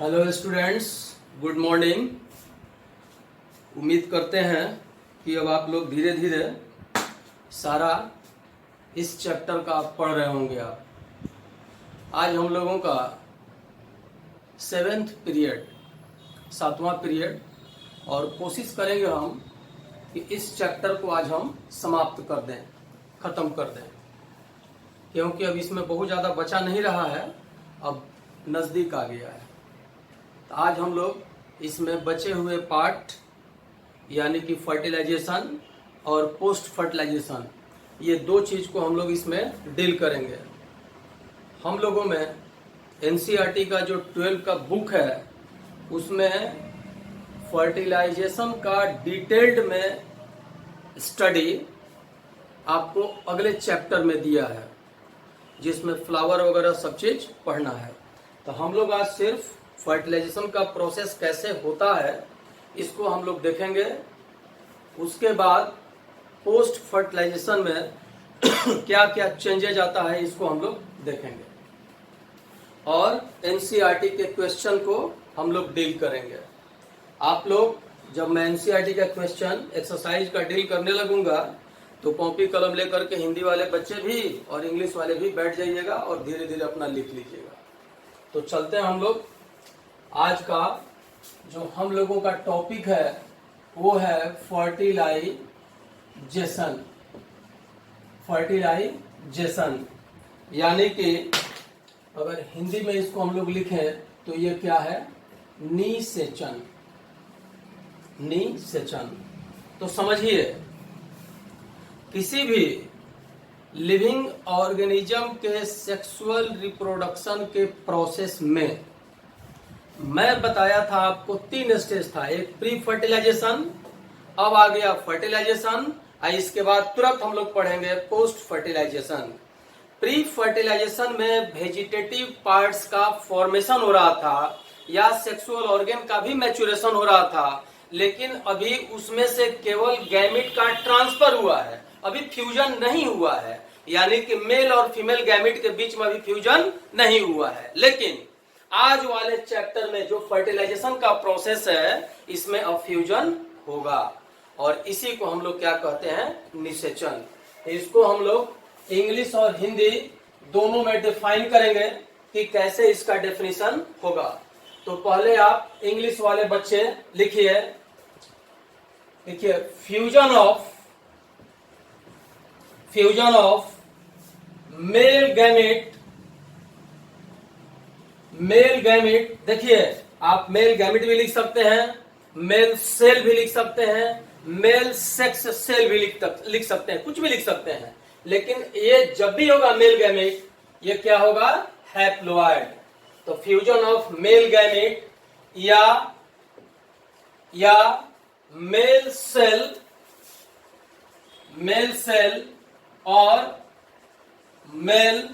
Hello students, good morning. उम्मीद करते हैं कि अब आप लोग धीरे धीरे सारा इस चैप्टर का पढ़ रहे होंगे। आप आज हम लोगों का 7th पीरियड, 7वां पीरियड, और कोशिश करेंगे हम कि इस चैप्टर को आज हम समाप्त कर दें, ख़त्म कर दें, क्योंकि अब इसमें बहुत ज़्यादा बचा नहीं रहा है, अब नज़दीक आ गया है। तो आज हम लोग इसमें बचे हुए पार्ट यानी कि फर्टिलाइजेशन और पोस्ट फर्टिलाइजेशन, ये दो चीज़ को हम लोग इसमें डील करेंगे। हम लोगों में एनसीईआरटी का जो 12 का बुक है उसमें फर्टिलाइजेशन का डिटेल्ड में स्टडी आपको अगले चैप्टर में दिया है, जिसमें फ्लावर वगैरह सब चीज़ पढ़ना है। तो हम लोग आज सिर्फ फर्टिलाइजेशन का प्रोसेस कैसे होता है इसको हम लोग देखेंगे। उसके बाद पोस्ट फर्टिलाइजेशन में क्या क्या चेंजेज आता है इसको हम लोग देखेंगे, और एनसीईआरटी के क्वेश्चन को हम लोग डील करेंगे। आप लोग जब मैं एनसीईआरटी का क्वेश्चन एक्सरसाइज का डील करने लगूंगा तो कॉपी कलम लेकर के हिंदी वाले बच्चे भी और इंग्लिश वाले भी बैठ जाइएगा और धीरे धीरे अपना लिख लीजिएगा। तो चलते हैं हम लोग। आज का जो हम लोगों का टॉपिक है वो है फर्टिलाइजेशन। फर्टिलाइजेशन यानी कि अगर हिंदी में इसको हम लोग लिखें तो ये क्या है? निषेचन। निषेचन तो समझिए, किसी भी लिविंग ऑर्गेनिज्म के सेक्सुअल रिप्रोडक्शन के प्रोसेस में मैं बताया था आपको 3 स्टेज था। एक प्री फर्टिलाइजेशन, अब आ गया फर्टिलाइजेशन, इसके बाद तुरंत हम लोग पढ़ेंगे पोस्ट फर्टिलाइजेशन। प्री फर्टिलाइजेशन में वेजिटेटिव पार्ट्स का फॉर्मेशन हो रहा था या सेक्सुअल ऑर्गन का भी मैच्योरेशन हो रहा था, लेकिन अभी उसमें से केवल गैमिट का ट्रांसफर हुआ है, अभी फ्यूजन नहीं हुआ है, यानी कि मेल और फीमेल गैमिट के बीच में अभी फ्यूजन नहीं हुआ है। लेकिन आज वाले चैप्टर में जो फर्टिलाइजेशन का प्रोसेस है इसमें अब फ्यूजन होगा, और इसी को हम लोग क्या कहते हैं? निषेचन। इसको हम लोग इंग्लिश और हिंदी दोनों में डिफाइन करेंगे कि कैसे इसका डेफिनेशन होगा। तो पहले आप इंग्लिश वाले बच्चे लिखिए, फ्यूजन ऑफ मेल गैमेट। देखिए, आप मेल गैमेट भी लिख सकते हैं, मेल सेल भी लिख सकते हैं, मेल सेक्स सेल भी लिख सकते हैं, कुछ भी लिख सकते हैं, लेकिन ये जब भी होगा मेल गैमेट, ये क्या होगा? हैप्लॉइड। तो फ्यूजन ऑफ मेल गैमेट या मेल सेल और मेल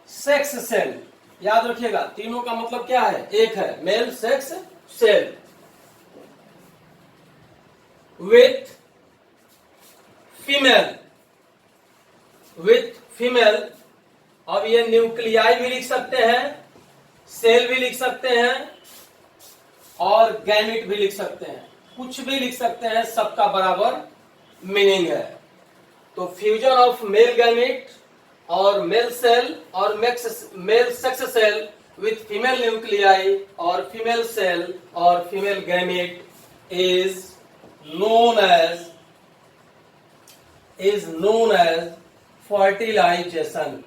सेक्स सेल, याद रखिएगा तीनों का मतलब क्या है? एक है male sex cell with female. अब ये न्यूक्लियाई भी लिख सकते हैं, सेल भी लिख सकते हैं और गैमिट भी लिख सकते हैं, कुछ भी लिख सकते हैं, सबका बराबर मीनिंग है। तो फ्यूजन ऑफ मेल गैमिट और मेल सेल और male sex cell with female nuclei और फीमेल सेल और female gamete is known as fertilization।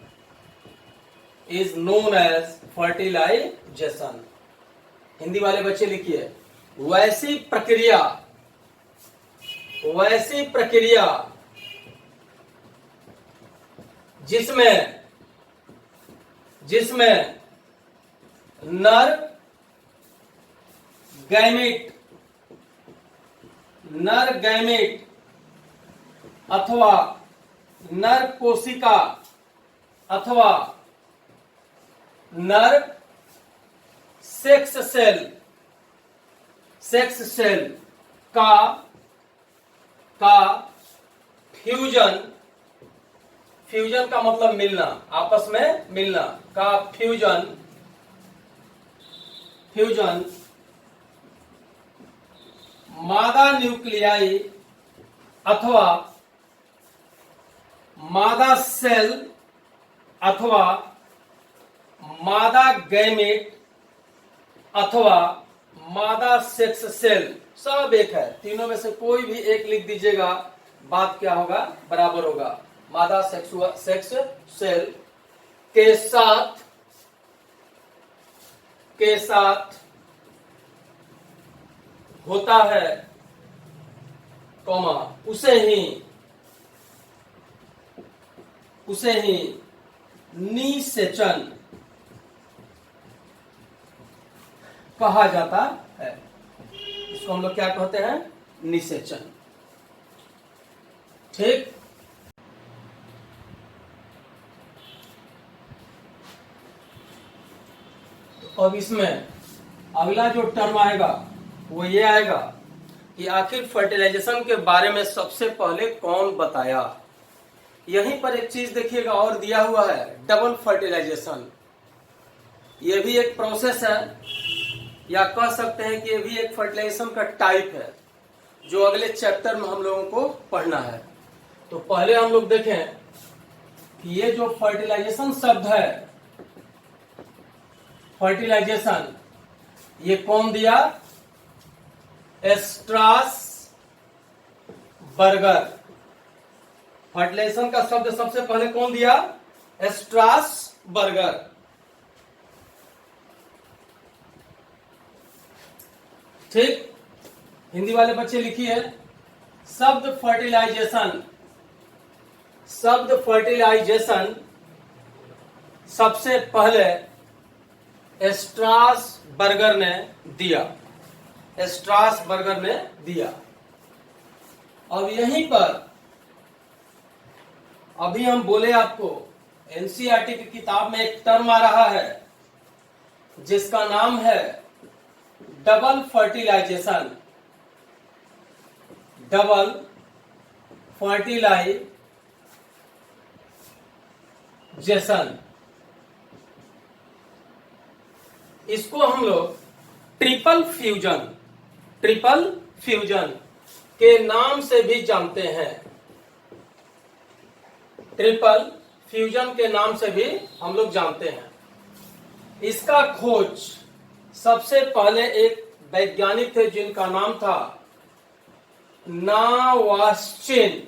Hindi वाले बच्चे लिखिए, वैसी प्रक्रिया जिसमें नर गैमेट अथवा नर कोशिका अथवा नर सेक्स सेल का फ्यूजन का मतलब मिलना, आपस में मिलना का फ्यूजन फ्यूजन मादा न्यूक्लियाई अथवा मादा सेल अथवा मादा गैमेट अथवा मादा सेक्स सेल, सब एक है, तीनों में से कोई भी एक लिख दीजिएगा, बात क्या होगा, बराबर होगा। मादा सेक्स सेल के साथ होता है कॉमा उसे ही निषेचन कहा जाता है। इसको हम लोग क्या कहते हैं, निषेचन। ठीक, तो अब इसमें अगला जो टर्म आएगा वो ये आएगा कि आखिर फर्टिलाइजेशन के बारे में सबसे पहले कौन बताया। यहीं पर एक चीज देखिएगा और दिया हुआ है, डबल फर्टिलाइजेशन। ये भी एक प्रोसेस है, या कह सकते हैं कि ये भी एक फर्टिलाइजेशन का टाइप है, जो अगले चैप्टर में हम लोगों को पढ़ना है। तो पहले हम लोग देखें कि ये जो फर्टिलाइजेशन शब्द है, फर्टिलाइजेशन, ये कौन दिया, स्ट्रासबर्गर। फर्टिलाइजेशन का शब्द सबसे पहले कौन दिया, स्ट्रासबर्गर। ठीक, हिंदी वाले बच्चे लिखिए, शब्द फर्टिलाइजेशन सबसे पहले स्ट्रासबर्गर ने दिया। अब यहीं पर अभी हम बोले आपको, एनसीईआरटी की किताब में एक टर्म आ रहा है जिसका नाम है डबल फर्टिलाइजेशन। इसको हम लोग ट्रिपल फ्यूजन के नाम से भी जानते हैं। ट्रिपल फ्यूजन के नाम से भी हम लोग जानते हैं। इसका खोज सबसे पहले एक वैज्ञानिक थे जिनका नाम था नावास्चिन।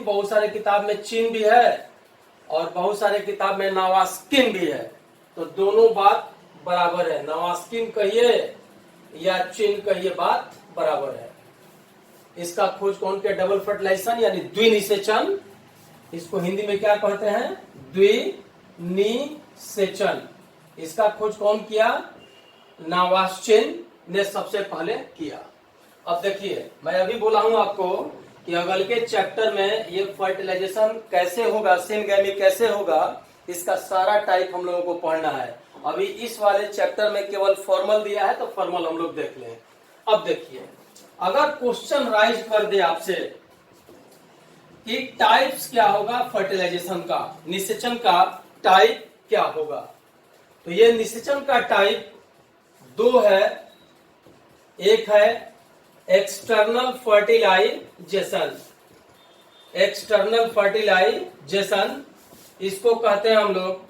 बहुत सारे किताब में चिन भी है और बहुत सारे किताब में नावास्किन भी है, तो दोनों बात बराबर है। नावास्किन कहिए या चिन कहिए, बात बराबर है। इसका खोज कौन किया, डबल फर्टिलाइजेशन यानी द्विनिषेचन। इसको हिंदी में क्या कहते हैं, द्विनिषेचन। इसका खोज कौन किया, नावास्चिन ने सबसे पहले किया। अब देखिए, मैं अभी बोला हूं आपको कि अगल के चैप्टर में ये फर्टिलाइजेशन कैसे होगा, सिनगैमी कैसे होगा, इसका सारा टाइप हम लोगों को पढ़ना है। अभी इस वाले चैप्टर में केवल फॉर्मल दिया है, तो फॉर्मल हम लोग देख लें। अब देखिए, अगर क्वेश्चन राइज कर दे आपसे कि टाइप्स क्या होगा फर्टिलाइजेशन का, निषेचन का टाइप क्या होगा, तो ये निषेचन का टाइप दो है। एक है एक्सटर्नल फर्टिलाइजेशन, इसको कहते हैं हम लोग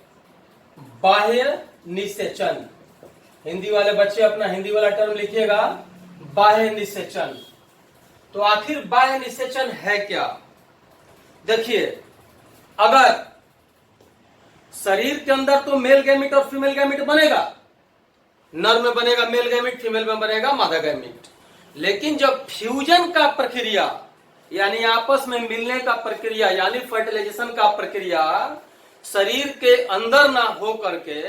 बाह्य निषेचन। हिंदी वाले बच्चे अपना हिंदी वाला टर्म लिखिएगा, बाह्य निषेचन। तो आखिर बाह्य निषेचन है क्या, देखिए, अगर शरीर के अंदर तो मेल गैमिट और फीमेल गैमिट बनेगा, नर में बनेगा मेल गैमिट, फीमेल में बनेगा मादा गैमिट। लेकिन जब फ्यूजन का प्रक्रिया यानी आपस में मिलने का प्रक्रिया यानी फर्टिलाइजेशन का प्रक्रिया शरीर के अंदर ना हो करके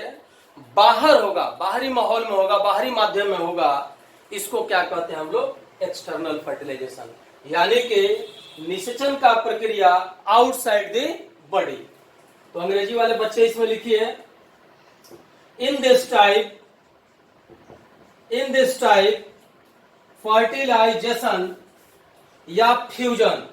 बाहर होगा, बाहरी माहौल में होगा, बाहरी माध्यम में होगा, इसको क्या कहते हैं हम लोग, एक्सटर्नल फर्टिलाइजेशन। यानी कि निषेचन का प्रक्रिया आउटसाइड द बॉडी। तो अंग्रेजी वाले बच्चे इसमें लिखिए, इन दिस टाइप फर्टिलाइजेशन या फ्यूजन,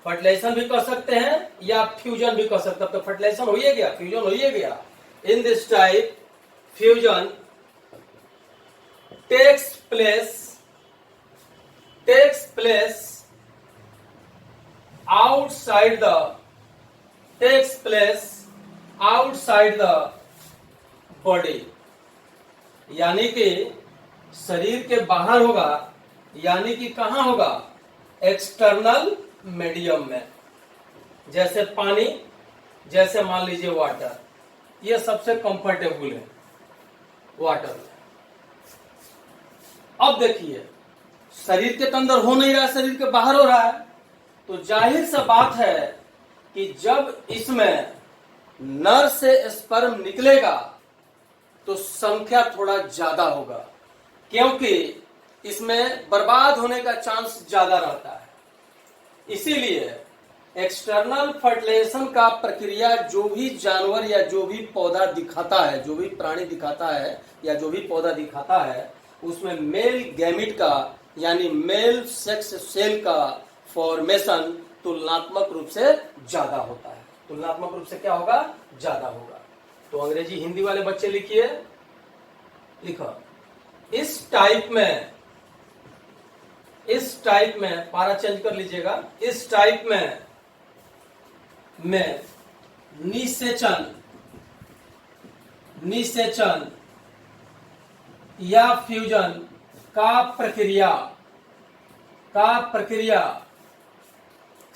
फर्टिलाइजेशन भी कर सकते हैं या फ्यूजन भी कर सकते हैं। तो फर्टिलाइजेशन हो ही गया, फ्यूजन हो ही गया। In this type, fusion takes place outside the body, यानी कि शरीर के बाहर होगा, यानी कि कहां होगा, एक्सटर्नल मीडियम में, जैसे पानी, जैसे मान लीजिए वाटर, ये सबसे कंफर्टेबल है वाटर। अब देखिए शरीर के अंदर हो नहीं रहा है, शरीर के बाहर हो रहा है, तो जाहिर सा बात है कि जब इसमें नर से स्पर्म निकलेगा तो संख्या थोड़ा ज्यादा होगा, क्योंकि इसमें बर्बाद होने का चांस ज्यादा रहता है। इसीलिए एक्सटर्नल फर्टिलाइजेशन का प्रक्रिया जो भी जानवर या जो भी पौधा दिखाता है, जो भी प्राणी दिखाता है या जो भी पौधा दिखाता है, उसमें मेल गैमिट का यानी मेल सेक्स सेल का फॉर्मेशन तुलनात्मक रूप से ज्यादा होता है। तुलनात्मक रूप से क्या होगा, ज्यादा होगा। तो अंग्रेजी हिंदी वाले बच्चे लिखिए, लिखो, इस टाइप में पारा चेंज कर लीजिएगा, इस टाइप में निषेचन या फ्यूजन का प्रक्रिया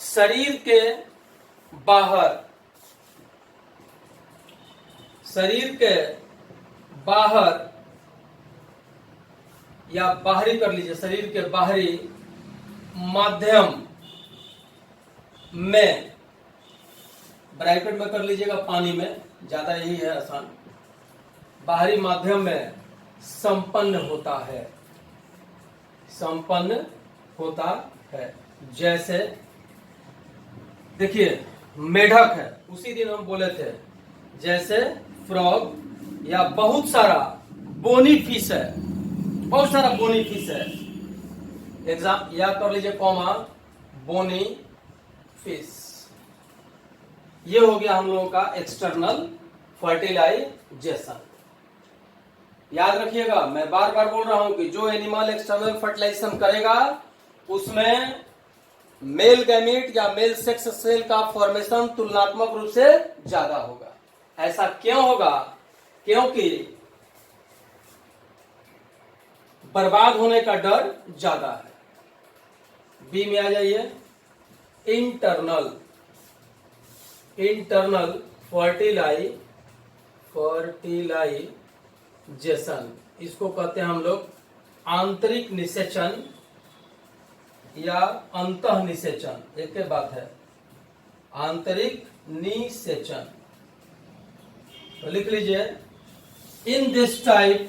शरीर के बाहर या बाहरी कर लीजिए, शरीर के बाहरी माध्यम में, ब्रैकेट में कर लीजिएगा, पानी में, ज्यादा यही है आसान, बाहरी माध्यम में संपन्न होता है। जैसे देखिए मेढक है, उसी दिन हम बोले थे, जैसे फ्रॉग या बहुत सारा बोनी फिश है, बहुत सारा बोनी फिश है, एग्जाम या कर लीजिए कॉमा बोनी फिश। ये हो गया हम लोगों का एक्सटर्नल फर्टिलाइजेशन। याद रखिएगा, मैं बार बार बोल रहा हूं कि जो एनिमल एक्सटर्नल फर्टिलाइजेशन करेगा उसमें मेल गैमीट या मेल सेक्स सेल का फॉर्मेशन तुलनात्मक रूप से ज्यादा होगा। ऐसा क्यों होगा, क्योंकि बर्बाद होने का डर ज्यादा है। बी में आ जाइए, इंटरनल फर्टिलाइजेशन, इसको कहते हैं हम लोग आंतरिक निषेचन या अंतः निषेचन, एक ही बात है, आंतरिक निषेचन। तो लिख लीजिए, in this type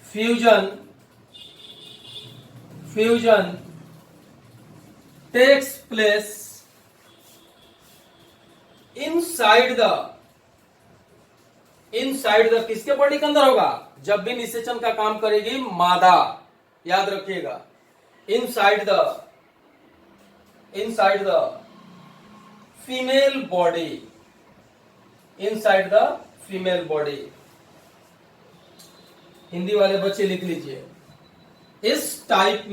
fusion takes place inside the किसके बॉडी के अंदर होगा, जब भी निषेचन का काम करेगी मादा, याद रखिएगा, inside the female body. Hindi वाले बच्चे लिख लीजिए, इस टाइप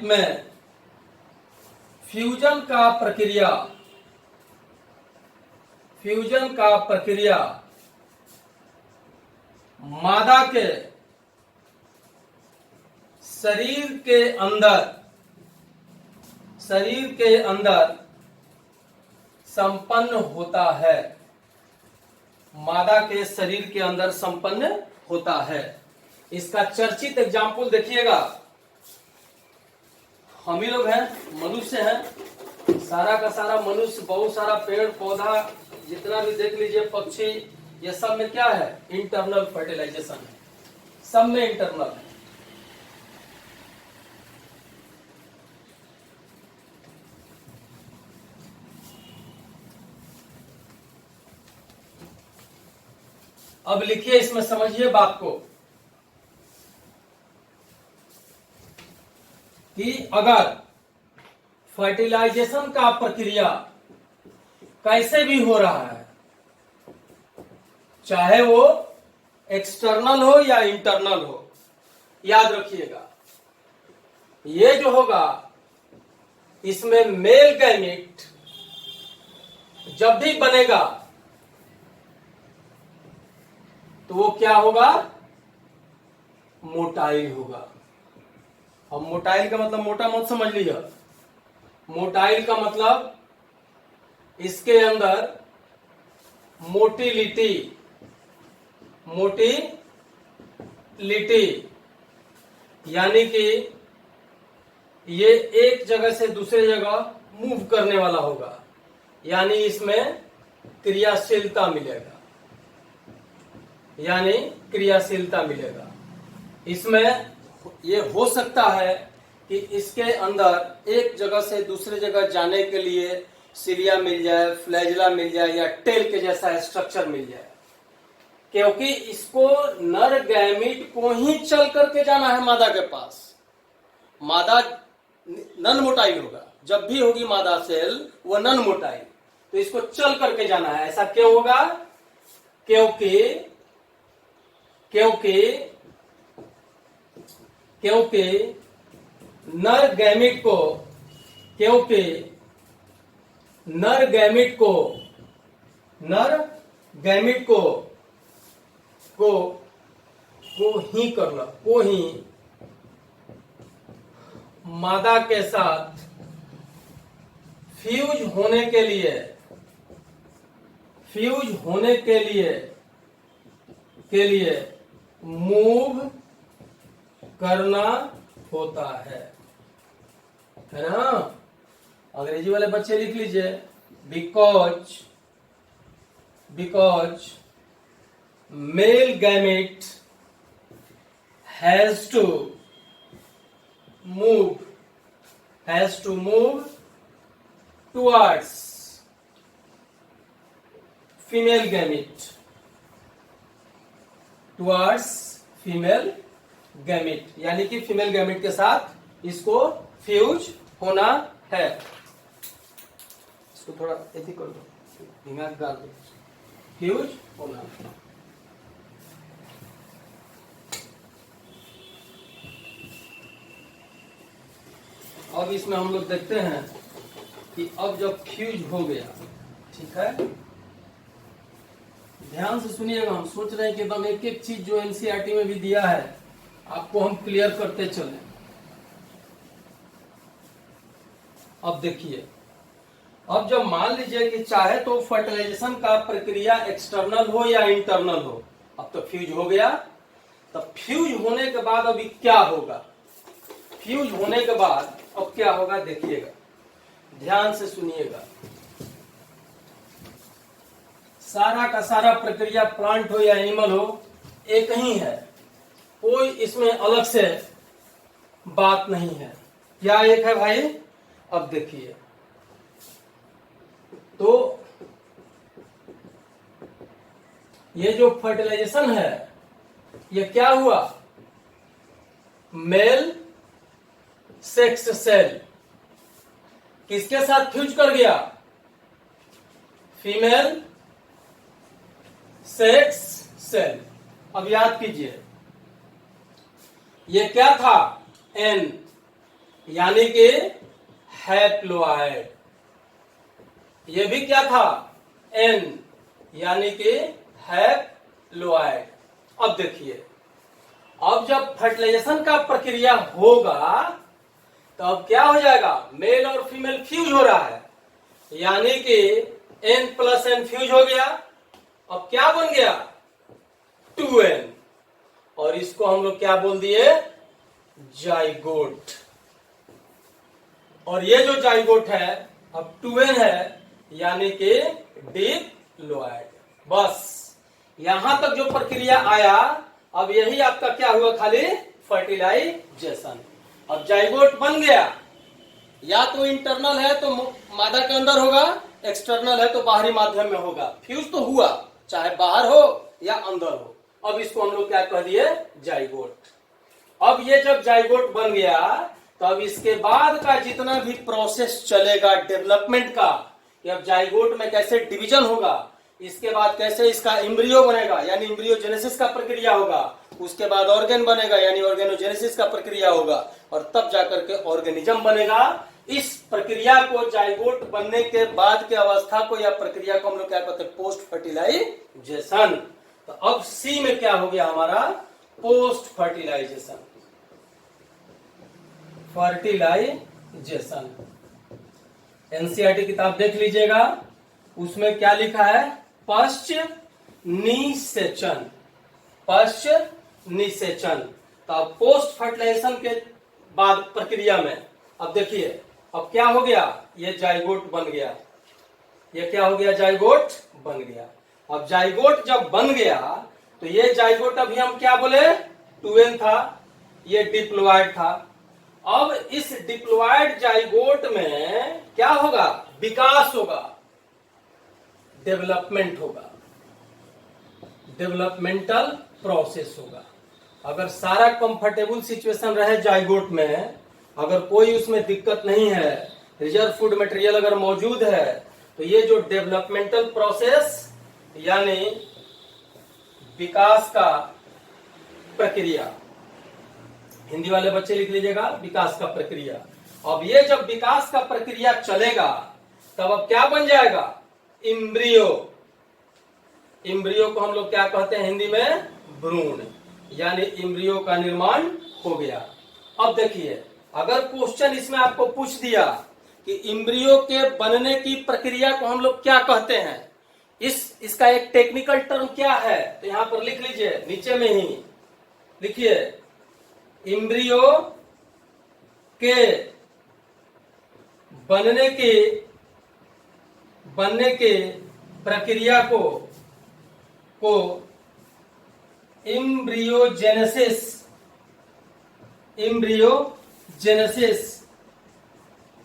में फ्यूजन का प्रक्रिया मादा के शरीर के अंदर संपन्न होता है, मादा के शरीर के अंदर संपन्न होता है। इसका चर्चित एग्जाम्पल देखिएगा, हम ही लोग हैं, मनुष्य हैं, सारा का सारा मनुष्य, बहुत सारा पेड़ पौधा जितना भी देख लीजिए, पक्षी, ये सब में क्या है, इंटरनल फर्टिलाइजेशन है, सब में इंटरनल है। अब लिखिए, इसमें समझिए बात को। कि अगर फर्टिलाइजेशन का प्रक्रिया कैसे भी हो रहा है, चाहे वो एक्सटर्नल हो या इंटरनल हो, याद रखिएगा ये जो होगा इसमें मेल गैमेट जब भी बनेगा तो वो क्या होगा, मोटाइल होगा। अब मोटाइल का मतलब मोटा मत समझ लीजिए, मोटाइल का मतलब इसके अंदर मोटिलिटी यानी कि ये एक जगह से दूसरे जगह मूव करने वाला होगा, यानी इसमें क्रियाशीलता मिलेगा, इसमें ये हो सकता है कि इसके अंदर एक जगह से दूसरे जगह जाने के लिए सिलिया मिल जाए, फ्लैजिला मिल जाए या टेल के जैसा स्ट्रक्चर मिल जाए, क्योंकि इसको नर गैमीट को ही चल करके जाना है मादा के पास। मादा नन मोटाइल होगा, जब भी होगी मादा सेल वो नन मोटाइल, तो इसको चल करके जाना है। ऐसा क्यों होगा, क्योंकि नर गैमीट को ही मादा के साथ फ्यूज होने के लिए मूव करना होता है ना। अंग्रेजी वाले बच्चे लिख लीजिए, because male gamete has to move towards female gamete, यानी कि फीमेल गैमेट के साथ इसको फ्यूज होना है। इसको थोड़ा ऐसे कर दो, दिमाग डाल दो, फ्यूज होना है। अब इसमें हम लोग देखते हैं कि अब जब फ्यूज हो गया, ठीक है, ध्यान से सुनिएगा, हम सोच रहे हैं कि एकदम एक एक चीज जो एनसीईआरटी में भी दिया है आपको हम क्लियर करते चलें। अब देखिए, अब जब मान लीजिए कि चाहे तो फर्टिलाइजेशन का प्रक्रिया एक्सटर्नल हो या इंटरनल हो, अब तो फ्यूज हो गया, तब फ्यूज होने के बाद अभी क्या होगा, फ्यूज होने के बाद अब क्या होगा देखिएगा, ध्यान से सुनिएगा। सारा का सारा प्रक्रिया प्लांट हो या एनिमल हो एक ही है, कोई इसमें अलग से बात नहीं है। क्या एक है भाई, अब देखिए, तो ये जो फर्टिलाइजेशन है ये क्या हुआ, मेल सेक्स सेल किसके साथ फ्यूज कर गया, फीमेल सेक्स सेल। अब याद कीजिए, ये क्या था, एन, यानी कि हैप्लॉइड, ये भी क्या था, एन, यानी कि हैप्लॉइड। अब देखिए, अब जब फर्टिलाइजेशन का प्रक्रिया होगा तो अब क्या हो जाएगा, मेल और फीमेल फ्यूज हो रहा है, यानी कि N+N फ्यूज हो गया। अब क्या बन गया, 2N, और इसको हम लोग क्या बोल दिए, जाइगोट। और ये जो जाइगोट है अब 2N है, यानी कि डिप्लॉइड। बस यहां तक जो प्रक्रिया आया, अब यही आपका क्या हुआ, खाली फर्टिलाइजेशन। अब जाइगोट बन गया, या तो इंटरनल है तो मादा के अंदर होगा, एक्सटर्नल है तो बाहरी माध्यम में होगा। फ्यूज तो हुआ, चाहे बाहर हो या अंदर हो। अब इसको हम लोग क्या कह दिए, जाइगोट। अब ये जब जाइगोट बन गया तो अब इसके बाद का जितना भी प्रोसेस चलेगा डेवलपमेंट का, कि अब जाइगोट में कैसे डिवीजन होगा, इसके बाद कैसे इसका एम्ब्रियो बनेगा यानी एम्ब्रियोजेनेसिस का प्रक्रिया होगा, उसके बाद ऑर्गेन बनेगा यानी ऑर्गेनोजेनेसिस का प्रक्रिया होगा, और तब जाकर के ऑर्गेनिज्म बनेगा। इस प्रक्रिया को जाइगोट बनने के बाद के अवस्था को या प्रक्रिया को हम लोग क्या कहते हैं, पोस्ट फर्टिलाइजेशन। तो अब सी में क्या हो गया हमारा, पोस्ट फर्टिलाइजेशन। फर्टिलाइजेशन एनसीईआरटी किताब देख लीजिएगा, उसमें क्या लिखा है, पश्च निषेचन, पश्च निषेचन। तो अब पोस्ट फर्टिलाइजेशन के बाद प्रक्रिया में अब देखिए अब क्या हो गया, ये जाइगोट बन गया, ये क्या हो गया, जाइगोट बन गया। अब जाइगोट जब बन गया तो ये जाइगोट अभी हम क्या बोले, 2n था, ये डिप्लॉयड था। अब इस डिप्लॉयड जाइगोट में क्या होगा, विकास होगा, डेवलपमेंट होगा, डेवलपमेंटल प्रोसेस होगा। अगर सारा कंफर्टेबल सिचुएशन रहे जाइगोट में, अगर कोई उसमें दिक्कत नहीं है, रिजर्व फूड मटेरियल अगर मौजूद है, तो ये जो डेवलपमेंटल प्रोसेस यानी विकास का प्रक्रिया, हिंदी वाले बच्चे लिख लीजिएगा, विकास का प्रक्रिया। अब ये जब विकास का प्रक्रिया चलेगा तब अब क्या बन जाएगा, इम्ब्रियो। इम्ब्रियो को हम लोग क्या कहते हैं हिंदी में, भ्रूण, यानी इम्ब्रियो का निर्माण हो गया। अब देखिए अगर क्वेश्चन इसमें आपको पूछ दिया कि इम्ब्रियो के बनने की प्रक्रिया को हम लोग क्या कहते हैं, इसका एक टेक्निकल टर्म क्या है, तो यहां पर लिख लीजिए, नीचे में ही लिखिए, इम्ब्रियो के बनने के प्रक्रिया को इम्ब्रियोजेनेसिस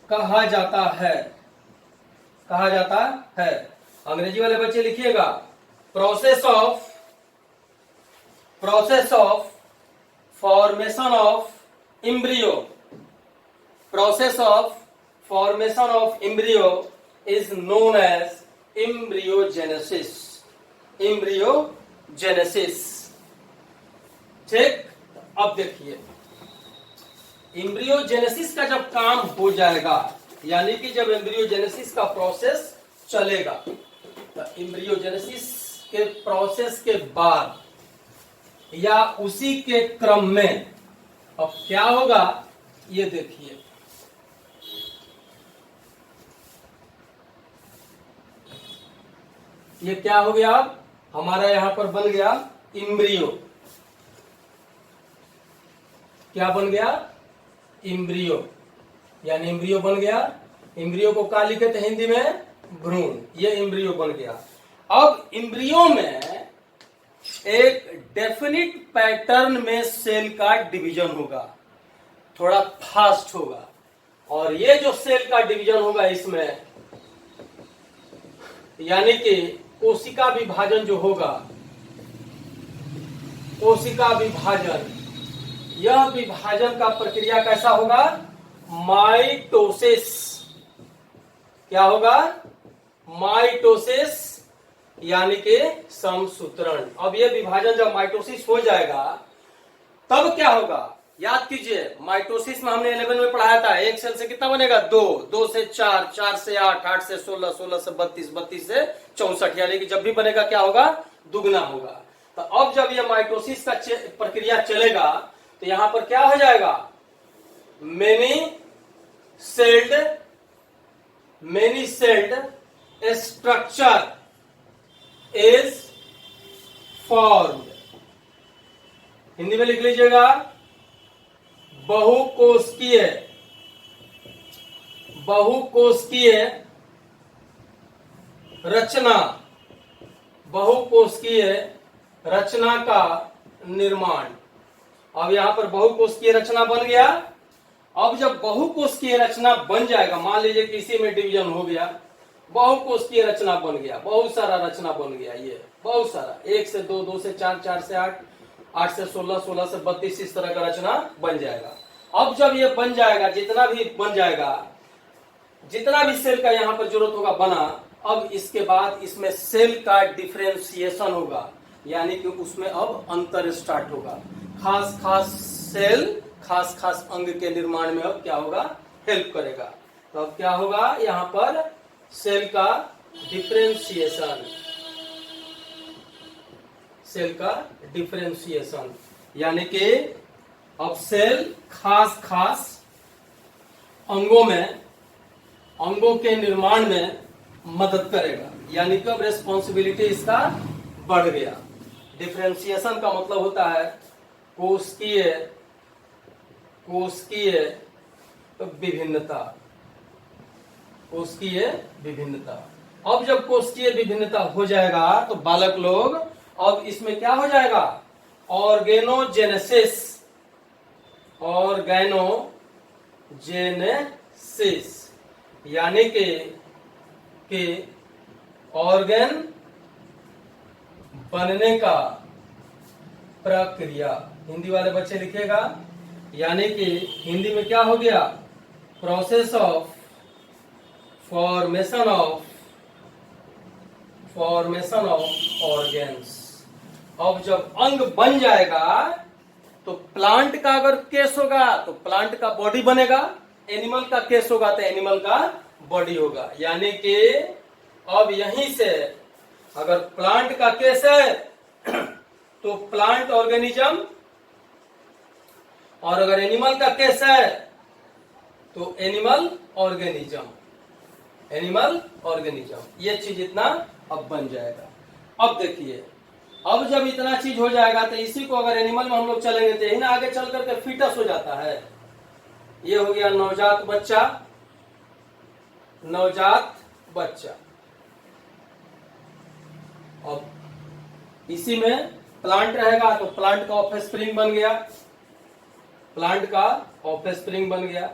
कहा जाता है, कहा जाता है। अंग्रेजी वाले बच्चे लिखिएगा, process of formation of embryo, process of formation of embryo is known as embryogenesis, embryogenesis. ठीक, अब देखिए एम्ब्रियोजेनेसिस का जब काम हो जाएगा, यानी कि जब एम्ब्रियोजेनेसिस का प्रोसेस चलेगा, तो एम्ब्रियोजेनेसिस के प्रोसेस के बाद या उसी के क्रम में अब क्या होगा, ये देखिए, ये क्या हो गया, हमारा यहां पर बन गया इम्ब्रियो। क्या बन गया, इम्ब्रियो, यानी इम्ब्रियो बन गया। इम्ब्रियो को क्या लिखे थे हिंदी में, भ्रूण, ये इम्ब्रियो बन गया। अब इम्ब्रियो में एक डेफिनिट पैटर्न में सेल का डिवीजन होगा, थोड़ा फास्ट होगा, और ये जो सेल का डिवीजन होगा इसमें यानी कि कोशिका विभाजन जो होगा, कोशिका विभाजन, यह विभाजन का प्रक्रिया कैसा होगा, माइटोसिस। क्या होगा, माइटोसिस यानी कि समसूत्रण। अब ये विभाजन जब माइटोसिस हो जाएगा तब क्या होगा, याद कीजिए माइटोसिस में हमने 11 में पढ़ाया था, एक सेल से कितना बनेगा, 2, 2 से 4, 4 से 8, 8 से 16, 16 से 32, 32 से 64, यानी कि जब भी बनेगा क्या होगा, दुगना होगा। तो अब जब ये माइटोसिस का प्रक्रिया चलेगा तो यहां पर क्या हो जाएगा, many sailed structure is formed. Hindi में लिख लीजिएगा, बहुकोशिकीय रचना, बहुकोशिकीय रचना का निर्माण। अब यहां पर बहुकोशिकीय रचना बन गया। अब जब बहुकोशिकीय रचना बन जाएगा, मान लीजिए किसी में डिवीजन हो गया, बहुकोशिकीय रचना बन गया, बहुत सारा रचना बन गया, ये बहुत सारा, 1 से 2, 2 से 4, 4 से 8, 8 से 16, 16 से 32, इस तरह का रचना बन जाएगा। अब जब ये बन जाएगा, जितना भी बन जाएगा, जितना भी सेल का यहां पर जरूरत होगा बना, अब इसके बाद इसमें सेल का डिफरेंशिएशन होगा, यानी कि उसमें अब अंतर स्टार्ट होगा। खास खास सेल खास खास अंग के निर्माण में अब क्या होगा, हेल्प करेगा। तो अब क्या होगा, यहाँ पर सेल का डिफरेंशिएशन, सेल का डिफरेंशिएशन, यानी कि अब सेल खास खास अंगों में, अंगों के निर्माण में मदद करेगा, यानी कि अब रेस्पॉन्सिबिलिटी इसका बढ़ गया। डिफरेंशिएशन का मतलब होता है कोशिकीय, कोशिकीय विभिन्नता, कोशिकीय विभिन्नता। अब जब कोशिकीय विभिन्नता हो जाएगा तो बालक लोग अब इसमें क्या हो जाएगा, ऑर्गेनोजेनेसिस, ऑर्गेनोजेनेसिस, यानी कि ऑर्गन बनने का प्रक्रिया। हिंदी वाले बच्चे लिखेगा, यानी कि हिंदी में क्या हो गया, process of formation of organs. अब जब अंग बन जाएगा तो प्लांट का अगर केस होगा तो प्लांट का बॉडी बनेगा, एनिमल का केस होगा तो एनिमल का बॉडी होगा। यानी कि अब यहीं से अगर प्लांट का केस है तो प्लांट ऑर्गेनिज्म, और अगर एनिमल का केस है तो एनिमल ऑर्गेनिज्म, एनिमल ऑर्गेनिज्म। ये चीज इतना अब बन जाएगा। अब देखिए, अब जब इतना चीज हो जाएगा तो इसी को अगर एनिमल में हम लोग चलेंगे तो यही ना आगे चल करके फीटस हो जाता है। ये हो गया नवजात बच्चा, नवजात बच्चा। अब इसी में प्लांट रहेगा तो प्लांट का ऑफस्प्रिंग बन गया, प्लांट का ऑफस्प्रिंग बन गया।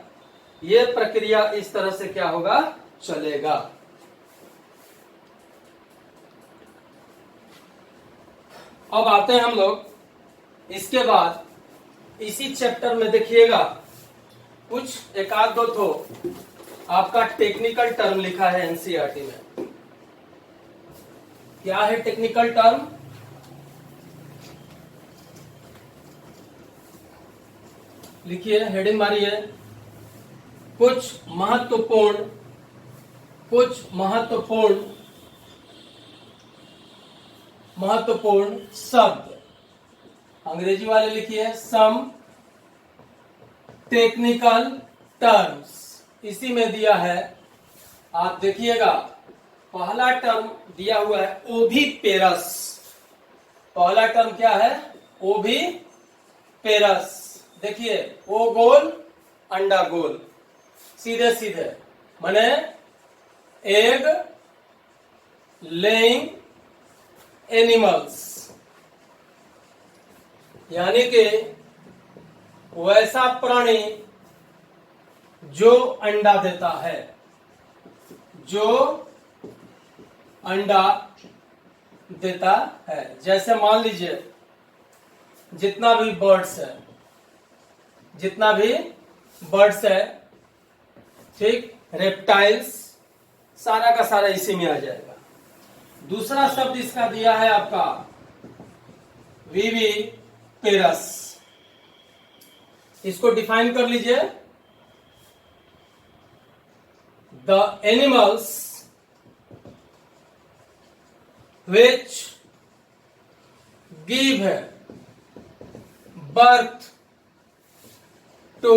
ये प्रक्रिया इस तरह से क्या होगा, चलेगा। अब आते हैं हम लोग इसके बाद इसी चैप्टर में देखिएगा कुछ एक आध दो तो आपका टेक्निकल टर्म लिखा है एनसीईआरटी में। क्या है टेक्निकल टर्म, लिखिए, हेडिंग मारिए। कुछ महत्वपूर्ण शब्द, अंग्रेजी वाले लिखिए सम टेक्निकल टर्म्स। इसी में दिया है, आप देखिएगा, पहला टर्म दिया हुआ है ओविपेरस। पहला टर्म क्या है, ओविपेरस। देखिए, ओ गोल अंडा गोल, सीधे सीधे, माने एग लेइंग एनिमल्स, यानी कि वैसा प्राणी जो अंडा देता है, जो अंडा देता है। जैसे मान लीजिए जितना भी बर्ड्स है, ठीक, रेप्टाइल्स, सारा का सारा इसी में आ जाएगा। दूसरा शब्द इसका दिया है आपका विविपेरस। इसको डिफाइन कर लीजिए, the animals which give birth to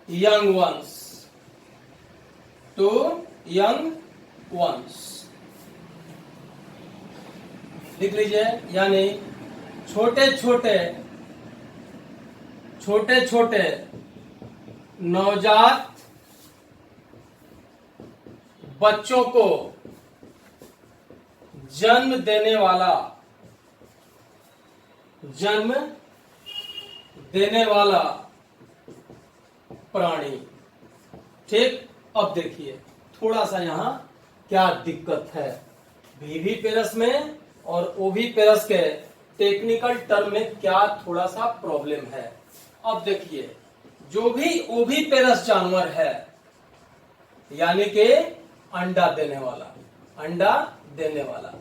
young ones, लिख लीजिए। यानी छोटे छोटे नवजात बच्चों को जन्म देने वाला प्राणी, ठीक। अब देखिए थोड़ा सा यहां क्या दिक्कत है, विविपेरस में और ओविपेरस के टेक्निकल टर्म में क्या थोड़ा सा प्रॉब्लम है। अब देखिए, जो भी ओविपेरस जानवर है, यानी कि अंडा देने वाला।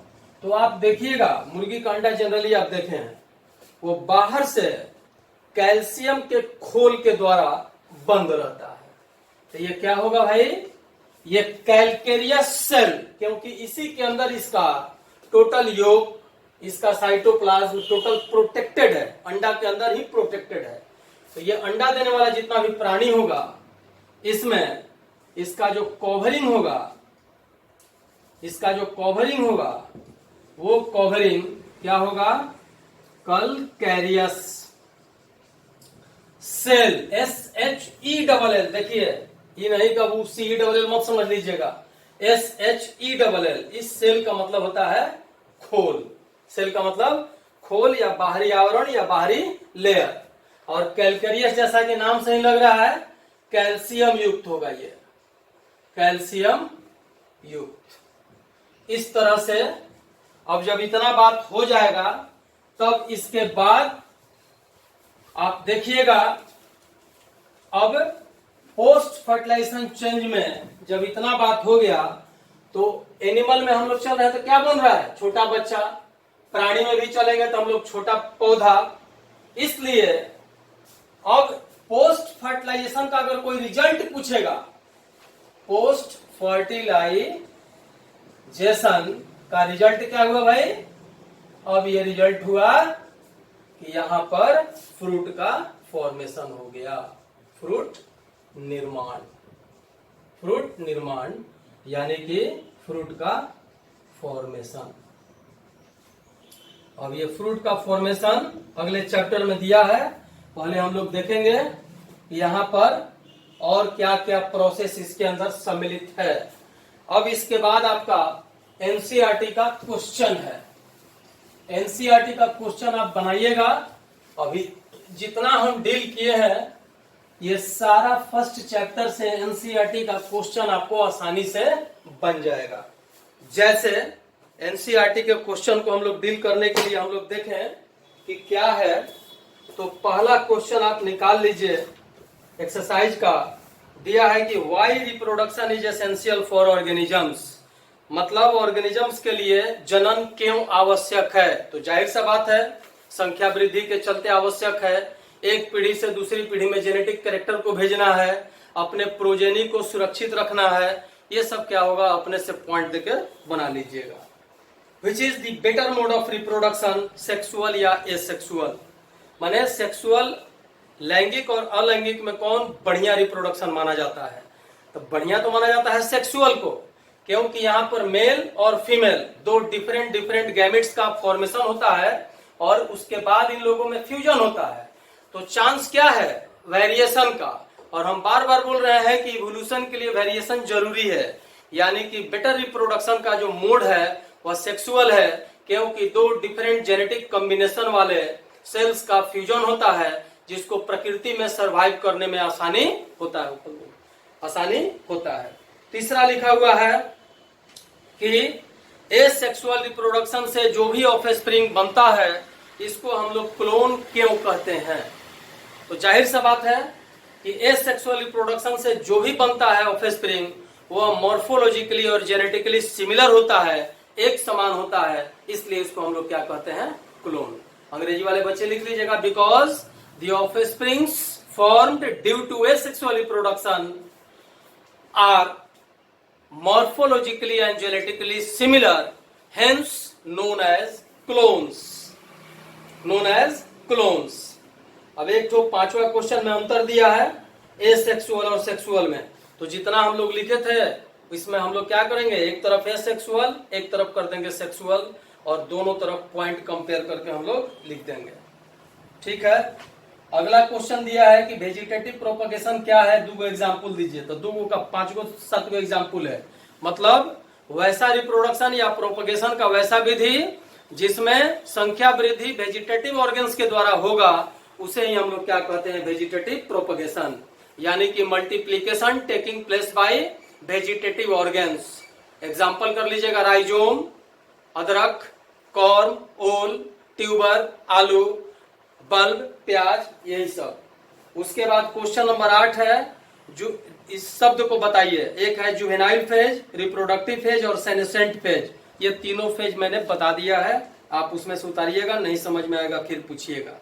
तो आप देखिएगा मुर्गी का अंडा जनरली आप देखे हैं वो बाहर से कैल्शियम के खोल के द्वारा बंद रहता है। तो ये क्या होगा भाई, ये कैलकेरियस सेल, क्योंकि इसी के अंदर इसका टोटल योग, इसका साइटोप्लाज्म टोटल प्रोटेक्टेड है, अंडा के अंदर ही प्रोटेक्टेड है। तो ये अंडा देने वाला जितना भी प्राणी होगा, इसमें इसका जो कवरिंग होगा, वो कवरिंग क्या होगा, कैलकेरियस सेल, SHELL। देखिए ये नहीं कबू CELL मत समझ लीजिएगा, SHELL। इस सेल का मतलब होता है खोल, सेल का मतलब खोल या बाहरी आवरण या बाहरी लेयर। और कैलकेरियस जैसा कि नाम से ही लग रहा है कैल्शियम युक्त होगा, ये कैल्शियम युक्त। इस तरह से अब जब इतना बात हो जाएगा तब इसके बाद आप देखिएगा, अब पोस्ट फर्टिलाइजेशन चेंज में जब इतना बात हो गया तो एनिमल में हम लोग चल रहे हैं तो क्या बन रहा है, छोटा बच्चा। प्राणी में भी चलेंगे तो हम लोग छोटा पौधा। इसलिए अब पोस्ट फर्टिलाइजेशन का अगर कोई रिजल्ट पूछेगा, पोस्ट फर्टिलाइजेशन का रिजल्ट क्या हुआ भाई, अब ये रिजल्ट हुआ कि यहां पर फ्रूट का फॉर्मेशन हो गया, फ्रूट निर्माण यानी कि फ्रूट का फॉर्मेशन। अब ये फ्रूट का फॉर्मेशन अगले चैप्टर में दिया है, पहले हम लोग देखेंगे कि यहाँ पर और क्या क्या प्रोसेस इसके अंदर सम्मिलित है। अब इसके बाद आपका एनसीईआरटी का क्वेश्चन है, एनसीईआरटी का क्वेश्चन आप बनाइएगा। अभी जितना हम डील किए हैं ये सारा फर्स्ट चैप्टर से एनसीईआरटी का क्वेश्चन आपको आसानी से बन जाएगा। जैसे एनसीईआरटी के क्वेश्चन को हम लोग डील करने के लिए हम लोग देखें कि क्या है, तो पहला क्वेश्चन आप निकाल लीजिए एक्सरसाइज का। दिया है कि why reproduction is essential for organisms, मतलब ऑर्गेनिजम्स के लिए जनन क्यों आवश्यक है। तो जाहिर सा बात है संख्या वृद्धि के चलते आवश्यक है, एक पीढ़ी से दूसरी पीढ़ी में जेनेटिक कैरेक्टर को भेजना है, अपने प्रोजेनी को सुरक्षित रखना है। ये सब क्या होगा, अपने से पॉइंट देकर बना लीजिएगा। Which is the better mode of reproduction, sexual या एसेक्सुअल, माने सेक्सुअल लैंगिक और अलैंगिक में कौन बढ़िया रिप्रोडक्शन माना जाता है। तो बढ़िया तो माना जाता है सेक्सुअल को, क्योंकि यहाँ पर मेल और फीमेल दो डिफरेंट गैमेट्स का फॉर्मेशन होता है और उसके बाद इन लोगों में फ्यूजन होता है। तो चांस क्या है, वेरिएशन का। और हम बार बार बोल रहे हैं कि इवोल्यूशन के लिए वेरिएशन जरूरी है, यानी कि बेटर रिप्रोडक्शन का जो मोड है वह सेक्सुअल है, क्योंकि दो डिफरेंट जेनेटिक कॉम्बिनेशन वाले सेल्स का फ्यूजन होता है, जिसको प्रकृति में सरवाइव करने में आसानी होता है। तीसरा लिखा हुआ है कि एसेक्सुअल रिप्रोडक्शन से जो भी ऑफस्प्रिंग बनता है इसको हम लोग क्लोन क्यों कहते हैं। तो जाहिर सा बात है कि एसेक्सुअल रिप्रोडक्शन से जो भी बनता है ऑफस्प्रिंग वह मॉर्फोलॉजिकली और जेनेटिकली सिमिलर होता है, एक समान होता है, इसलिए इसको हम लोग क्या कहते हैं, क्लोन। अंग्रेजी वाले बच्चे लिख लीजिएगा, because the offsprings formed due to asexual reproduction are morphologically and genetically similar, hence known as clones। अब एक तो पांचवा क्वेश्चन में अंतर दिया है एसेक्सुअल और सेक्सुअल में, तो जितना हम लोग लिखे थे इसमें हम लोग क्या करेंगे, एक तरफ एसेक्सुअल एक तरफ कर देंगे सेक्सुअल, और दोनों तरफ पॉइंट कंपेयर करके हम लोग लिख देंगे। ठीक है, अगला क्वेश्चन दिया है कि वेजिटेटिव प्रोपगेशन क्या है, 2 एग्जाम्पल दीजिए। तो 2 का 5 7 एग्जाम्पल है, मतलब वैसा रिप्रोडक्शन या प्रोपगेशन का वैसा विधि जिसमें संख्या वृद्धि वेजिटेटिव ऑर्गन्स के द्वारा होगा, उसे ही हम लोग क्या कहते हैं, वेजिटेटिव प्रोपगेशन, यानी कि multiplication taking place by vegetative organs. Example कर लीजिएगा, राइजोम, अदरक, कॉर्न, ओल, ट्यूबर, आलू, बल्ब, प्याज, यही सब। उसके बाद क्वेश्चन नंबर 8 है, जो इस शब्द को बताइए। एक है जुवेनाइल फेज, रिप्रोडक्टिव फेज और सेनेसेंट फेज। ये तीनों फेज मैंने बता दिया है, आप उसमें से उतारिएगा, नहीं समझ में आएगा फिर पूछिएगा।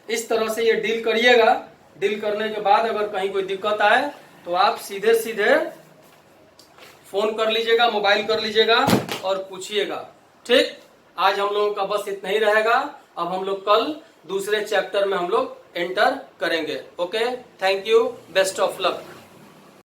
इस तरह से ये डील करिएगा। डील करने के बाद अगर कहीं कोई दिक्कत आए तो आप सीधे सीधे फोन कर लीजिएगा, मोबाइल कर लीजिएगा और पूछिएगा। ठीक, आज हम लोगों का बस इतना ही रहेगा। अब हम लोग कल दूसरे चैप्टर में हम लोग एंटर करेंगे। Okay, thank you, best of luck.